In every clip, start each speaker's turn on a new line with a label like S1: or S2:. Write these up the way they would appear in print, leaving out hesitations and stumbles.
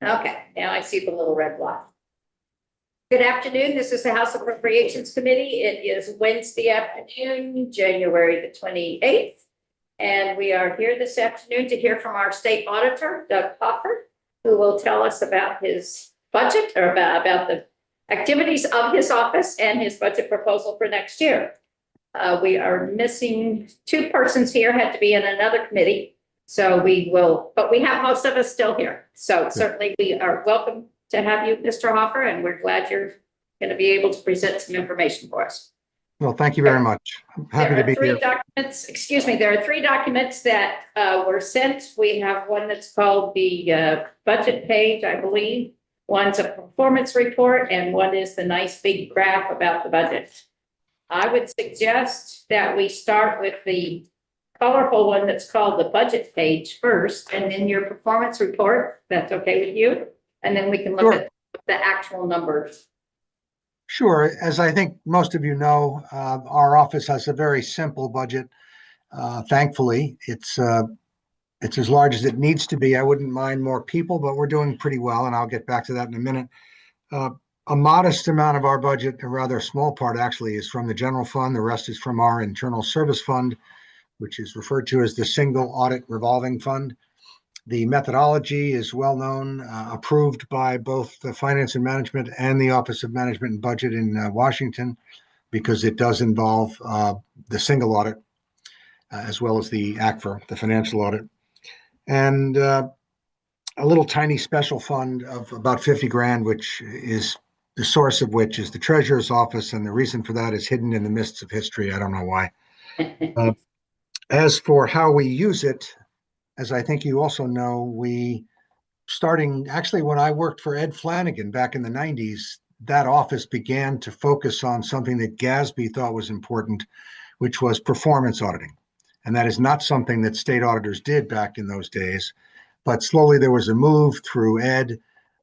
S1: Okay, now I see the little red block. Good afternoon. This is the House Appropriations Committee. It is Wednesday afternoon, January the 28th. And we are here this afternoon to hear from our state auditor, Doug Hoffer, who will tell us about his budget or about the activities of his office and his budget proposal for next year. We are missing two persons here, had to be in another committee. So we will, but we have most of us still here. So certainly we are welcome to have you, Mr. Hoffer, and we're glad you're going to be able to present some information for us.
S2: Well, thank you very much. I'm happy to be here.
S1: There are three documents that were sent. We have one that's called the budget page, I believe. One's a performance report, and one is the nice big graph about the budget. I would suggest that we start with the colorful one that's called the budget page first, and then your performance report. That's okay with you? And then we can look at the actual numbers.
S2: Sure. As I think most of you know, our office has a very simple budget. Thankfully, it's as large as it needs to be. I wouldn't mind more people, but we're doing pretty well, and I'll get back to that in a minute. A modest amount of our budget, a rather small part actually, is from the general fund. The rest is from our internal service fund, which is referred to as the single audit revolving fund. The methodology is well known, approved by both the Finance and Management and the Office of Management and Budget in Washington, because it does involve the single audit as well as the ACFR, the financial audit, and a little tiny special fund of about 50 grand, which is the source of which is the Treasurer's Office, and the reason for that is hidden in the mists of history. I don't know why. As for how we use it, as I think you also know, starting actually when I worked for Ed Flanagan back in the 90s, that office began to focus on something that GASB thought was important, which was performance auditing. And that is not something that state auditors did back in those days. But slowly there was a move through Ed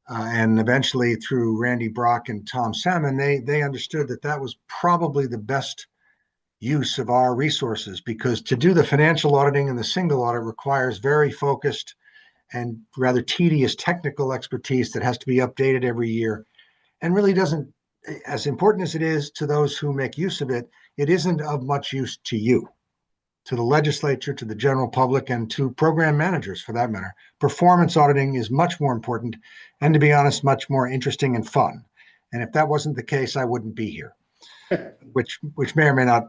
S2: and eventually through Randy Brock and Tom Salmon. They understood that that was probably the best use of our resources, because to do the financial auditing and the single audit requires very focused and rather tedious technical expertise that has to be updated every year, and really doesn't, as important as it is to those who make use of it, it isn't of much use to you, to the legislature, to the general public, and to program managers for that matter. Performance auditing is much more important, and to be honest, much more interesting and fun. And if that wasn't the case, I wouldn't be here, which may or may not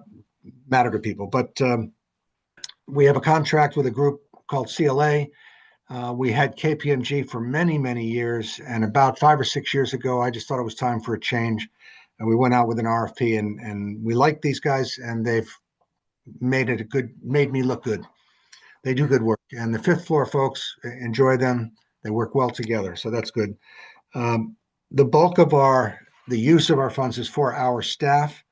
S2: matter to people. But we have a contract with a group called CLA. We had KPMG for many, many years, and about 5 or 6 years ago, I just thought it was time for a change. And we went out with an RFP, and we like these guys, and they've made me look good. They do good work, and the fifth floor folks enjoy them. They work well together, so that's good. The bulk of the use of our funds is for our staff.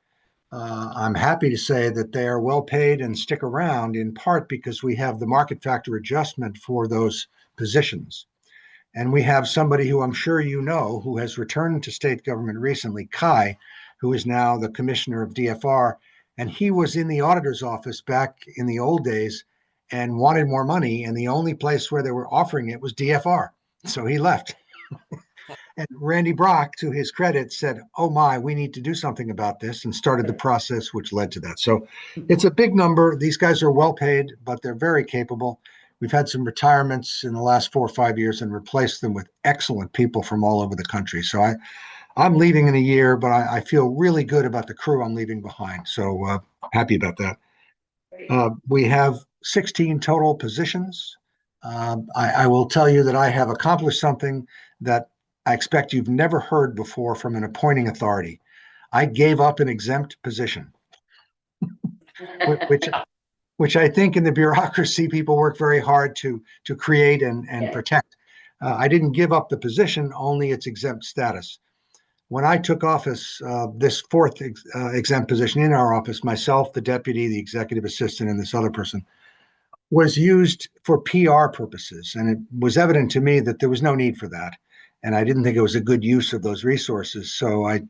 S2: I'm happy to say that they are well paid and stick around, in part because we have the market factor adjustment for those positions. And we have somebody who I'm sure you know, who has returned to state government recently, Kai, who is now the commissioner of DFR. And he was in the auditor's office back in the old days and wanted more money. And the only place where they were offering it was DFR. So he left. And Randy Brock, to his credit, said, oh my, we need to do something about this, and started the process which led to that. So it's a big number. These guys are well paid, but they're very capable. We've had some retirements in the last 4 or 5 years and replaced them with excellent people from all over the country. So I'm leaving in a year, but I feel really good about the crew I'm leaving behind. So happy about that. We have 16 total positions. I will tell you that I have accomplished something that I expect you've never heard before from an appointing authority. I gave up an exempt position, which I think in the bureaucracy people work very hard to create and protect. I didn't give up the position, only its exempt status. When I took office, this fourth exempt position in our office, myself, the deputy, the executive assistant, and this other person, was used for PR purposes. And it was evident to me that there was no need for that. And I didn't think it was a good use of those resources. So I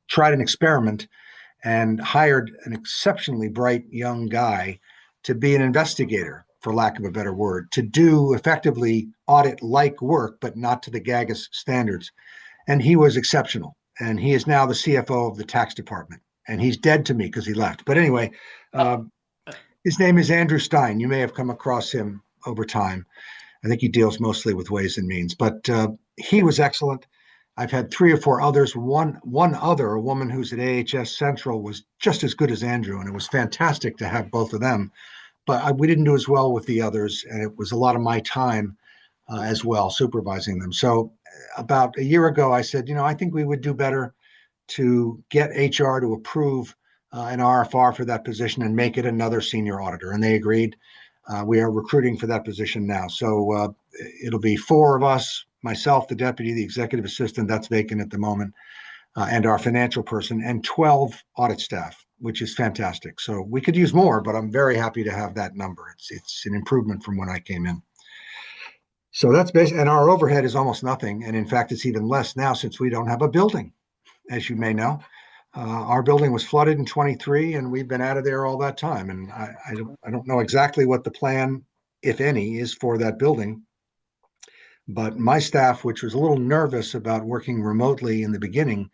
S2: tried an experiment and hired an exceptionally bright young guy to be an investigator. for lack of a better word, to do effectively audit-like work, but not to the GAGAS standards. And he was exceptional. And he is now the CFO of the tax department. And he's dead to me because he left. But anyway, his name is Andrew Stein. You may have come across him over time. I think he deals mostly with Ways and Means, but he was excellent. I've had 3 or 4 others. One other, a woman who's at AHS Central, was just as good as Andrew, and it was fantastic to have both of them. But we didn't do as well with the others, and it was a lot of my time as well supervising them. So about a year ago, I said, I think we would do better to get HR to approve an RFR for that position and make it another senior auditor, and they agreed. We are recruiting for that position now. So it'll be 4 of us, myself, the deputy, the executive assistant, that's vacant at the moment, and our financial person, and 12 audit staff, which is fantastic. So we could use more, but I'm very happy to have that number. It's an improvement from when I came in. So that's basically, and our overhead is almost nothing. And in fact, it's even less now since we don't have a building, as you may know. Our building was flooded in 23, and we've been out of there all that time. And I don't know exactly what the plan, if any, is for that building. But my staff, which was a little nervous about working remotely in the beginning,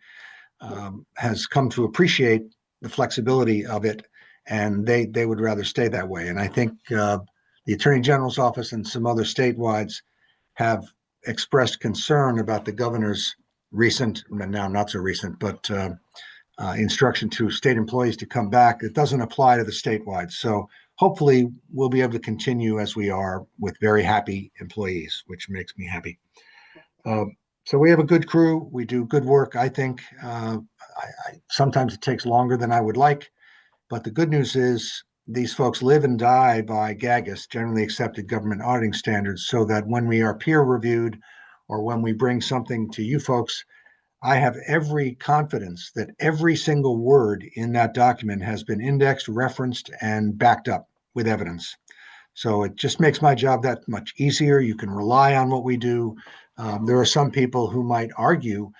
S2: has come to appreciate the flexibility of it, and they would rather stay that way. And I think the Attorney General's office and some other statewides have expressed concern about the governor's recent, now not so recent, but instruction to state employees to come back. It doesn't apply to the statewide. So hopefully we'll be able to continue as we are with very happy employees, which makes me happy. So we have a good crew. We do good work, I think. Sometimes it takes longer than I would like, but the good news is these folks live and die by GAGAS, generally accepted government auditing standards, so that when we are peer reviewed or when we bring something to you folks, I have every confidence that every single word in that document has been indexed, referenced, and backed up with evidence. So it just makes my job that much easier. You can rely on what we do. There are some people who might argue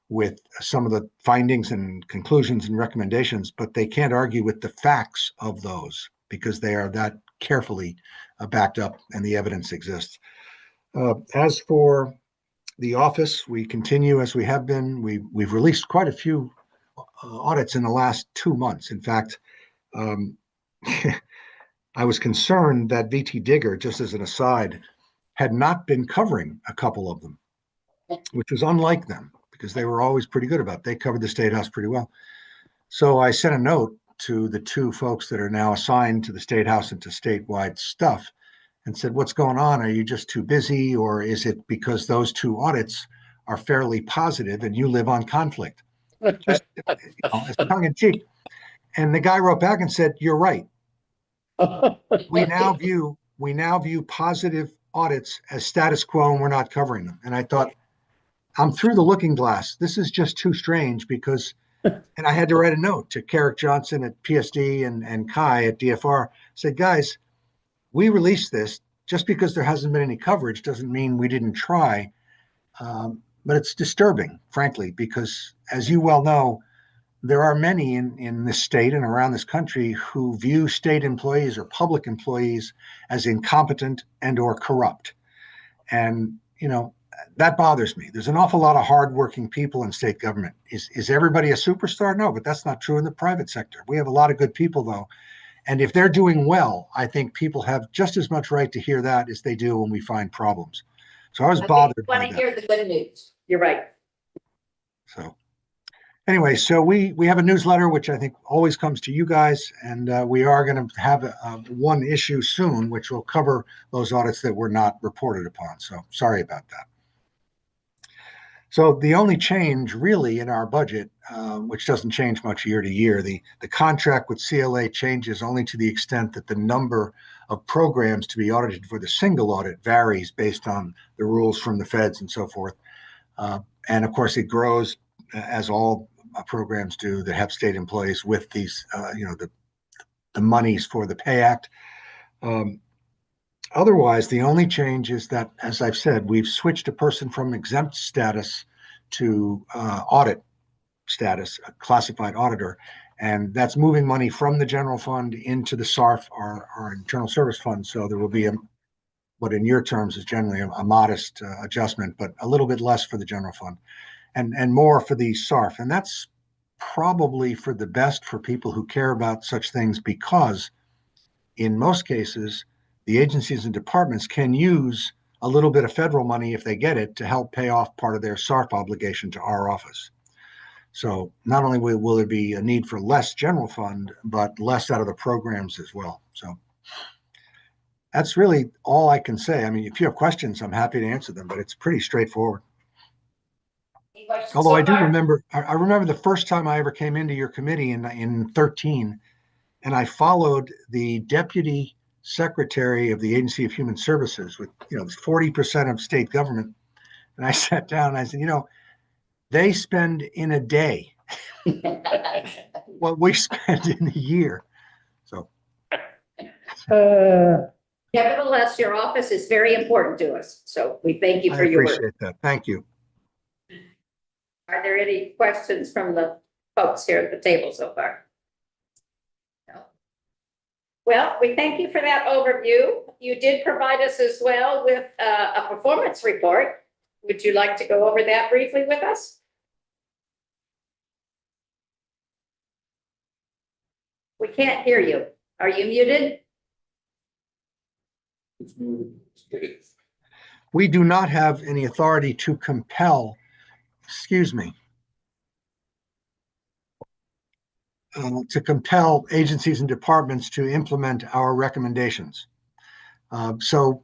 S2: with some of the findings and conclusions and recommendations, but they can't argue with the facts of those because they are that carefully backed up and the evidence exists. As for the office, we continue as we have been. We've released quite a few audits in the last 2 months. In fact, I was concerned that VT Digger, just as an aside, had not been covering a couple of them, which was unlike them because they were always pretty good about it. They covered the State House pretty well. So I sent a note to the 2 folks that are now assigned to the State House and to statewide stuff and said, what's going on? Are you just too busy? Or is it because those 2 audits are fairly positive and you live on conflict? Just as tongue in cheek. And the guy wrote back and said, you're right. We now view positive audits as status quo and we're not covering them. And I thought, I'm through the looking glass. This is just too strange because, and I had to write a note to Carrick Johnson at PSD and Kai at DFR, said, guys, we released this. Just because there hasn't been any coverage doesn't mean we didn't try. But it's disturbing, frankly, because as you well know, there are many in this state and around this country who view state employees or public employees as incompetent and or corrupt. And, that bothers me. There's an awful lot of hardworking people in state government. Is everybody a superstar? No, but that's not true in the private sector. We have a lot of good people, though. And if they're doing well, I think people have just as much right to hear that as they do when we find problems. So I was bothered by that.
S1: Want to hear the good news. You're right.
S2: So anyway, so we have a newsletter, which I think always comes to you guys. And we are going to have one issue soon, which will cover those audits that were not reported upon. So sorry about that. So the only change really in our budget, which doesn't change much year to year, the contract with CLA changes only to the extent that the number of programs to be audited for the single audit varies based on the rules from the feds and so forth. And of course, it grows as all programs do that have state employees with these, the monies for the Pay Act. Otherwise, the only change is that, as I've said, we've switched a person from exempt status to audit status, a classified auditor. And that's moving money from the general fund into the SARF, our internal service fund. So there will be what in your terms is generally a modest adjustment, but a little bit less for the general fund and more for the SARF. And that's probably for the best for people who care about such things, because in most cases, the agencies and departments can use a little bit of federal money if they get it to help pay off part of their SARF obligation to our office. So not only will there be a need for less general fund, but less out of the programs as well. So that's really all I can say. I mean, if you have questions, I'm happy to answer them, but it's pretty straightforward.
S1: Any questions
S2: Although I
S1: so
S2: do
S1: far?
S2: remember, I remember the first time I ever came into your committee in 13, and I followed the deputy secretary of the Agency of Human Services with 40% of state government, and I sat down and I said, they spend in a day what we spend in a year. So
S1: Nevertheless, your office is very important to us, so we thank you
S2: I
S1: for your work.
S2: appreciate that. Thank you.
S1: Are there any questions from the folks here at the table so far? No. Well, we thank you for that overview. You did provide us as well with a performance report. Would you like to go over that briefly with us? We can't hear you. Are you muted?
S2: We do not have any authority to compel, excuse me, to compel agencies and departments to implement our recommendations. So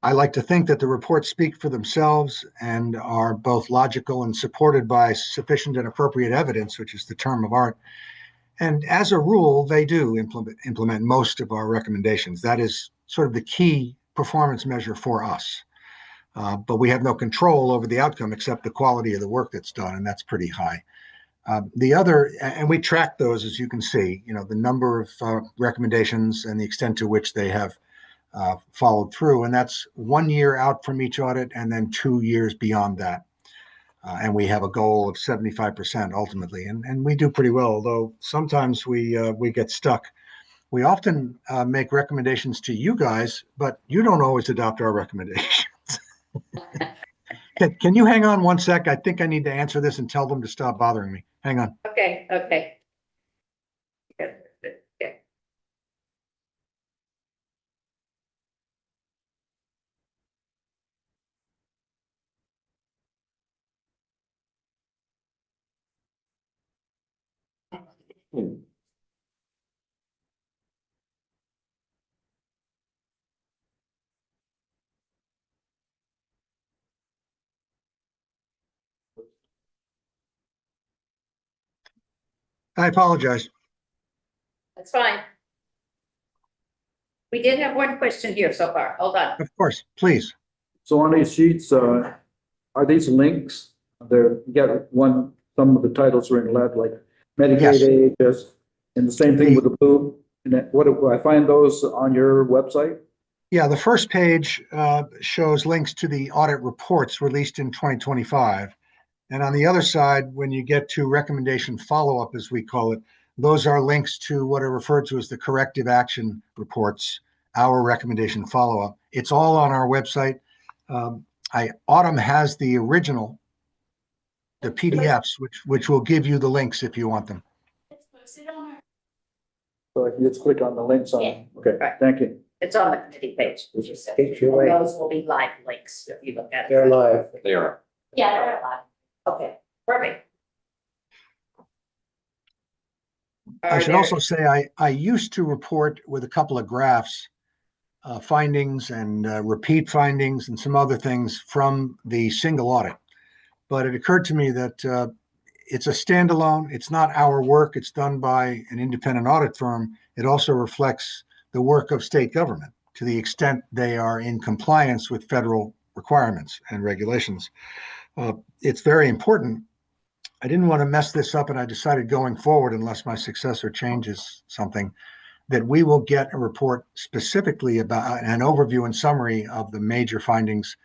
S2: I like to think that the reports speak for themselves and are both logical and supported by sufficient and appropriate evidence, which is the term of art. And as a rule, they do implement most of our recommendations. That is sort of the key performance measure for us. But we have no control over the outcome except the quality of the work that's done, and that's pretty high. The other, and we track those, as you can see, the number of recommendations and the extent to which they have followed through. And that's 1 year out from each audit and then 2 years beyond that. And we have a goal of 75% ultimately. And we do pretty well, although sometimes we get stuck. We often make recommendations to you guys, but you don't always adopt our recommendations. Can you hang on 1 sec? I think I need to answer this and tell them to stop bothering me. Hang on.
S1: Okay, okay. Good, good, good.
S2: I apologize.
S1: That's fine. We did have one question here so far. Hold on.
S2: Of course, please.
S3: So on these sheets, are these links? There, you got one, some of the titles are in lead, like
S2: Yes.
S3: Medicaid, AHS, and the same thing with the blue. And then what do I find those on your website?
S2: Yeah, the first page shows links to the audit reports released in 2025. And on the other side, when you get to recommendation follow-up, as we call it, those are links to what are referred to as the corrective action reports, our recommendation follow-up. It's all on our website. Autumn has the original, the PDFs, which will give you the links if you want them.
S3: So I can just click on the links on,
S1: Yeah.
S3: okay,
S1: Right.
S3: thank you.
S1: It's on the committee page. As you said.
S4: HUA.
S1: Those will be live links if you look at it.
S4: They're live.
S5: They are.
S1: Yeah, they're live. Okay, perfect.
S2: I should also say I used to report with a couple of graphs, findings and repeat findings and some other things from the single audit. But it occurred to me that it's a standalone. It's not our work. It's done by an independent audit firm. It also reflects the work of state government to the extent they are in compliance with federal requirements and regulations. It's very important. I didn't want to mess this up, and I decided going forward, unless my successor changes something, that we will get a report specifically about an overview and summary of the major findings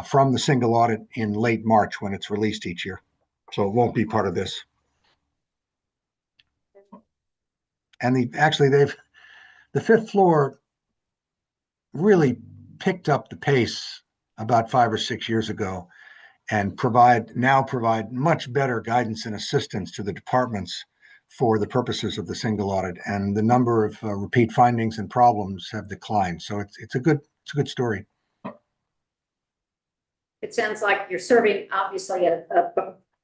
S2: from the single audit in late March when it's released each year. So it won't be part of this. And the fifth floor really picked up the pace about 5 or 6 years ago and provide much better guidance and assistance to the departments for the purposes of the single audit. And the number of repeat findings and problems have declined. So it's a good story.
S1: It sounds like you're serving obviously a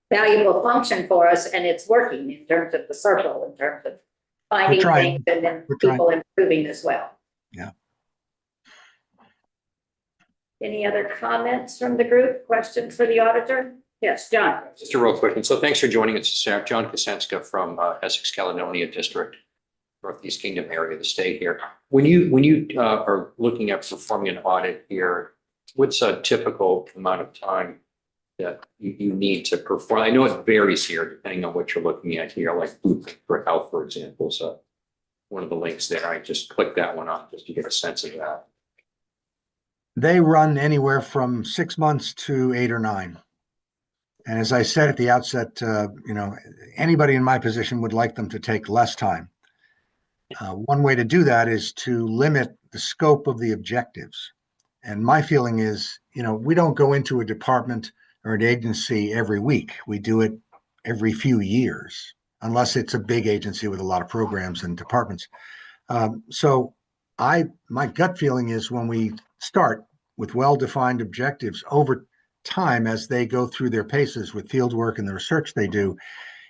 S1: valuable function for us, and it's working in terms of the circle, in terms of finding
S2: trying.
S1: things and then
S2: We're trying.
S1: people improving as well.
S2: Yeah.
S1: Any other comments from the group? Questions for the auditor? Yes, John.
S4: Just a real quick one. So thanks for joining us, Sarah. John Kosenska from Essex Caledonia District, Northeast Kingdom area of the state here. When you are looking at performing an audit here, what's a typical amount of time that you need to perform? I know it varies here depending on what you're looking at here, like Blueprint for Health, for example. So one of the links there, I just clicked that one on just to get a sense of that.
S2: They run anywhere from 6 months to 8 or 9. And as I said at the outset, anybody in my position would like them to take less time. One way to do that is to limit the scope of the objectives. And my feeling is, we don't go into a department or an agency every week. We do it every few years, unless it's a big agency with a lot of programs and departments. So my gut feeling is when we start with well-defined objectives over time, as they go through their paces with field work and the research they do,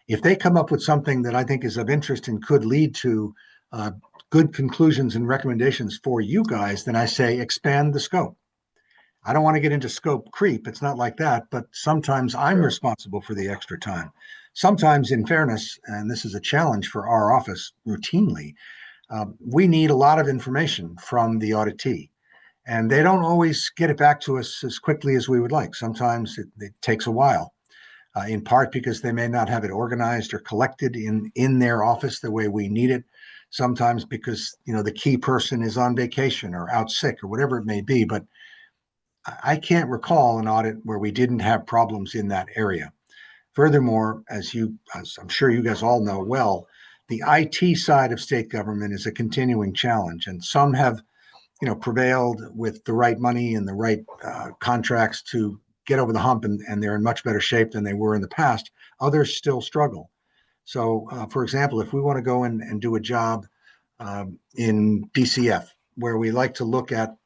S2: if they come up with something that I think is of interest and could lead to good conclusions and recommendations for you guys, then I say expand the scope. I don't want to get into scope creep. It's not like that, but sometimes I'm responsible for the extra time. Sometimes, in fairness, and this is a challenge for our office routinely, we need a lot of information from the auditee. And they don't always get it back to us as quickly as we would like. Sometimes it takes a while, in part because they may not have it organized or collected in their office the way we need it. Sometimes because, the key person is on vacation or out sick or whatever it may be. But I can't recall an audit where we didn't have problems in that area. Furthermore, as I'm sure you guys all know well, the IT side of state government is a continuing challenge, and some have prevailed with the right money and the right contracts to get over the hump, and they're in much better shape than they were in the past. Others still struggle. So, for example, if we want to go in and do a job in PCF, where we like to look at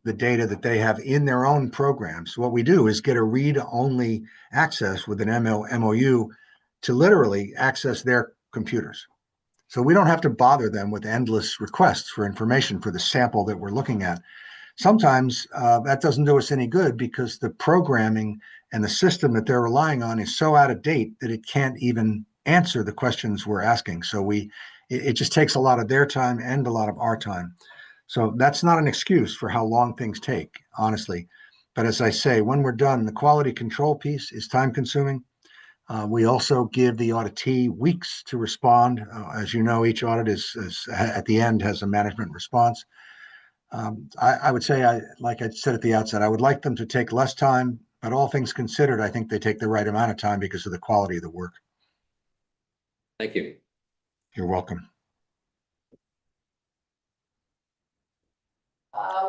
S2: the data that they have in their own programs, what we do is get a read-only access with an MOU to literally access their computers. So we don't have to bother them with endless requests for information for the sample that we're looking at. Sometimes that doesn't do us any good because the programming and the system that they're relying on is so out of date that it can't even answer the questions we're asking. So it just takes a lot of their time and a lot of our time. So that's not an excuse for how long things take, honestly. But as I say, when we're done, the quality control piece is time consuming. We also give the auditee weeks to respond. As you know, each audit is at the end has a management response. I would say, like I said at the outset, I would like them to take less time, but all things considered, I think they take the right amount of time because of the quality of the work.
S4: Thank you.
S2: You're welcome.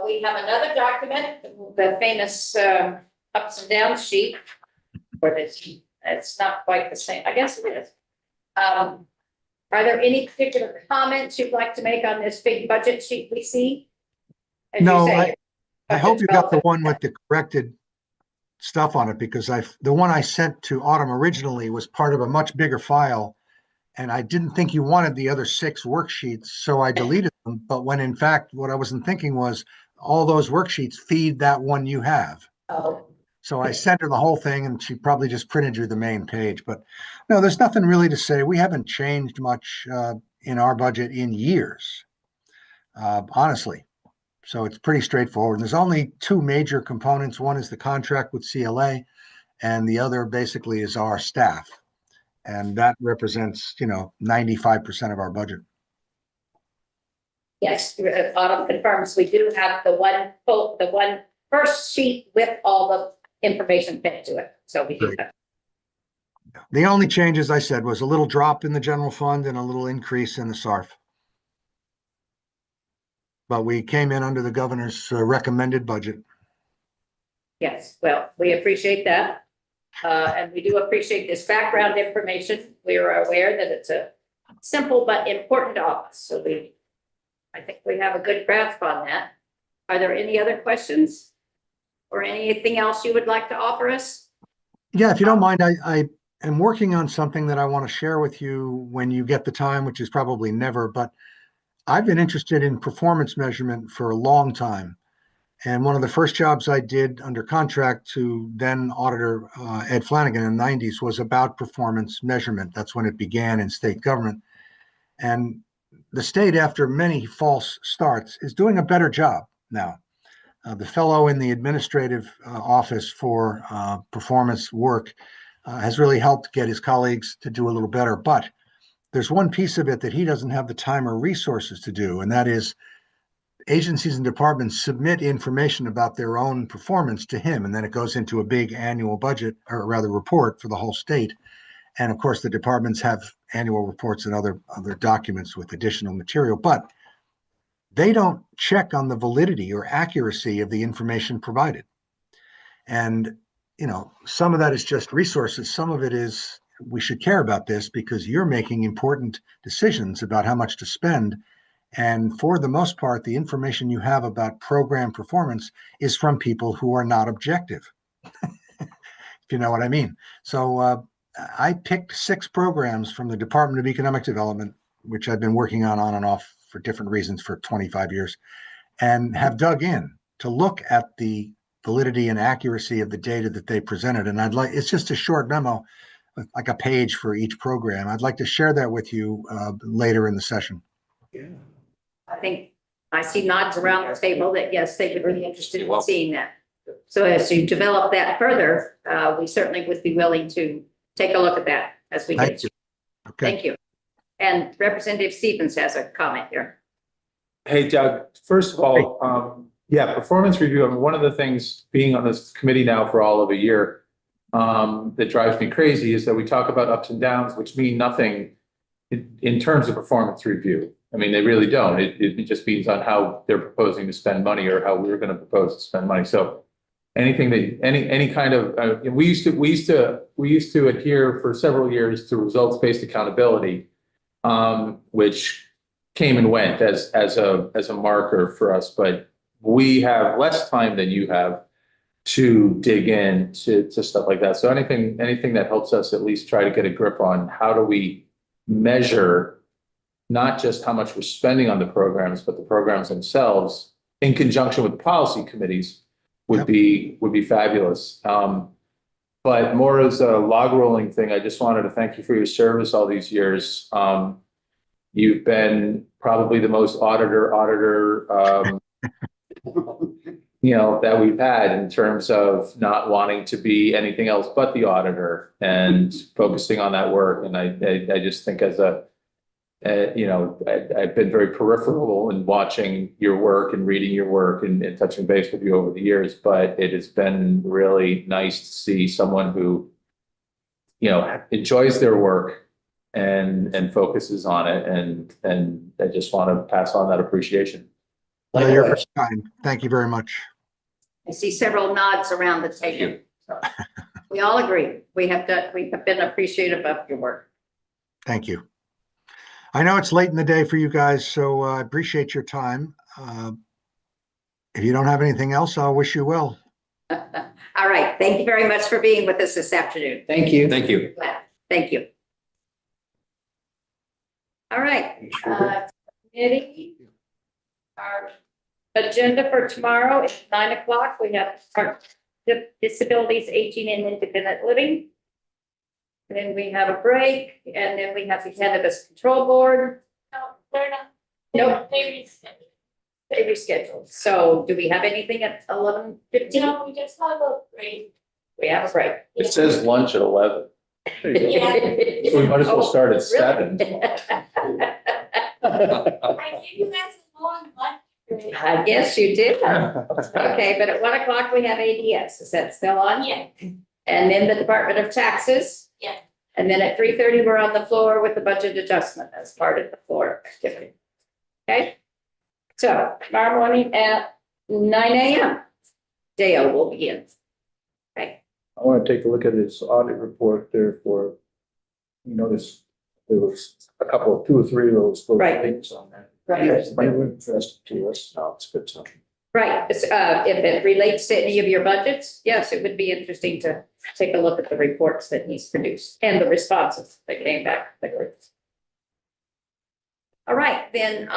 S1: We have another document, the famous ups and downs sheet for this. It's not quite the same. I guess it is. Are there any particular comments you'd like to make on this big budget sheet we see? As you
S2: No,
S1: say,
S2: I hope you got the
S1: well-
S2: one with the corrected stuff on it, because the one I sent to Autumn originally was part of a much bigger file, and I didn't think you wanted the other 6 worksheets, so I deleted them. But when in fact, what I wasn't thinking was all those worksheets feed that one you have.
S1: Oh,
S2: So I sent her the whole thing, and she probably just printed you the main page. But no, there's nothing really to say. We haven't changed much in our budget in years, honestly. So it's pretty straightforward. There's only 2 major components. One is the contract with CLA, and the other basically is our staff. And that represents, 95% of our budget.
S1: yes, Autumn confirms we do have the one first sheet with all the information pinned to it. So we do
S2: Great.
S1: have.
S2: The only change, as I said, was a little drop in the general fund and a little increase in the SARF. But we came in under the governor's recommended budget.
S1: Yes, well, we appreciate that. And we do appreciate this background information. We are aware that it's a simple but important office, so I think we have a good grasp on that. Are there any other questions? Or anything else you would like to offer us?
S2: Yeah, if you don't mind, I am working on something that I want to share with you when you get the time, which is probably never, but I've been interested in performance measurement for a long time. And one of the first jobs I did under contract to then auditor Ed Flanagan in the 90s was about performance measurement. That's when it began in state government. And the state, after many false starts, is doing a better job now. The fellow in the administrative office for performance work has really helped get his colleagues to do a little better. But there's one piece of it that he doesn't have the time or resources to do, and that is agencies and departments submit information about their own performance to him, and then it goes into a big annual budget, or rather report for the whole state. And of course, the departments have annual reports and other documents with additional material, but they don't check on the validity or accuracy of the information provided. And, some of that is just resources. Some of it is, we should care about this because you're making important decisions about how much to spend. And for the most part, the information you have about program performance is from people who are not objective, if you know what I mean. So I picked 6 programs from the Department of Economic Development, which I've been working on and off for different reasons for 25 years, and have dug in to look at the validity and accuracy of the data that they presented. And it's just a short memo, like a page for each program. I'd like to share that with you later in the session.
S1: I think I see nods around the table that yes, they would be interested
S4: You're
S1: in
S4: welcome.
S1: seeing that. So as you develop that further, we certainly would be willing to take a look at that as we
S2: Thank
S1: get.
S2: you. Okay.
S1: Thank you. And Representative Stevens has a comment here.
S5: Hey, Doug, first of all, performance review. I mean, one of the things being on this committee now for all of a year that drives me crazy is that we talk about ups and downs, which mean nothing in terms of performance review. I mean, they really don't. It just means on how they're proposing to spend money or how we're going to propose to spend money. So anything that any kind of we used to adhere for several years to results-based accountability, which came and went as a marker for us, but we have less time than you have to dig in to stuff like that. So anything that helps us at least try to get a grip on how do we measure not just how much we're spending on the programs, but the programs themselves in conjunction with the policy committees would be fabulous. But more as a log rolling thing, I just wanted to thank you for your service all these years. You've been probably the most auditor, that we've had in terms of not wanting to be anything else but the auditor and focusing on that work. And I just think as I've been very peripheral in watching your work and reading your work and touching base with you over the years, but it has been really nice to see someone who, enjoys their work and focuses on it. And I just want to pass on that appreciation.
S2: Well, you're very kind. Thank you very much.
S1: I see several nods around the table. So we all agree. We have been appreciative of your work.
S2: Thank you. I know it's late in the day for you guys, so I appreciate your time. If you don't have anything else, I'll wish you well.
S1: All right. Thank you very much for being with us this afternoon.
S3: Thank you.
S4: Thank you.
S1: Thank you. All right. Committee. Our agenda for tomorrow is 9 o'clock. We have our disabilities, aging, and independent living. Then we have a break, and then we have the cannabis control board.
S6: No, they're not.
S1: Nope.
S6: They rescheduled.
S1: They rescheduled. So do we have anything at 11:15?
S6: No, we just have a break.
S1: We have a break.
S5: It says lunch at 11.
S6: Yeah.
S5: So we might as well start at
S1: Oh,
S5: 7.
S1: really?
S6: I gave you guys a long lunch break.
S1: I guess you did. Okay, but at 1 o'clock we have ADS. Is that still on?
S6: Yeah,
S1: And then the Department of Taxes.
S6: Yeah.
S1: And then at 3:30, we're on the floor with the budget adjustment as part of the floor activity. Okay? So tomorrow morning at 9 a.m., Dale will be in.
S3: I want to take a look at his audit report there for, you notice there was a couple, two or three of those
S1: Right.
S3: things on there.
S1: Right.
S3: Might have interested to us. No, it's good stuff.
S1: Right, if it relates to any of your budgets, yes, it would be interesting to take a look at the reports that he's produced and the responses that came back. All right, then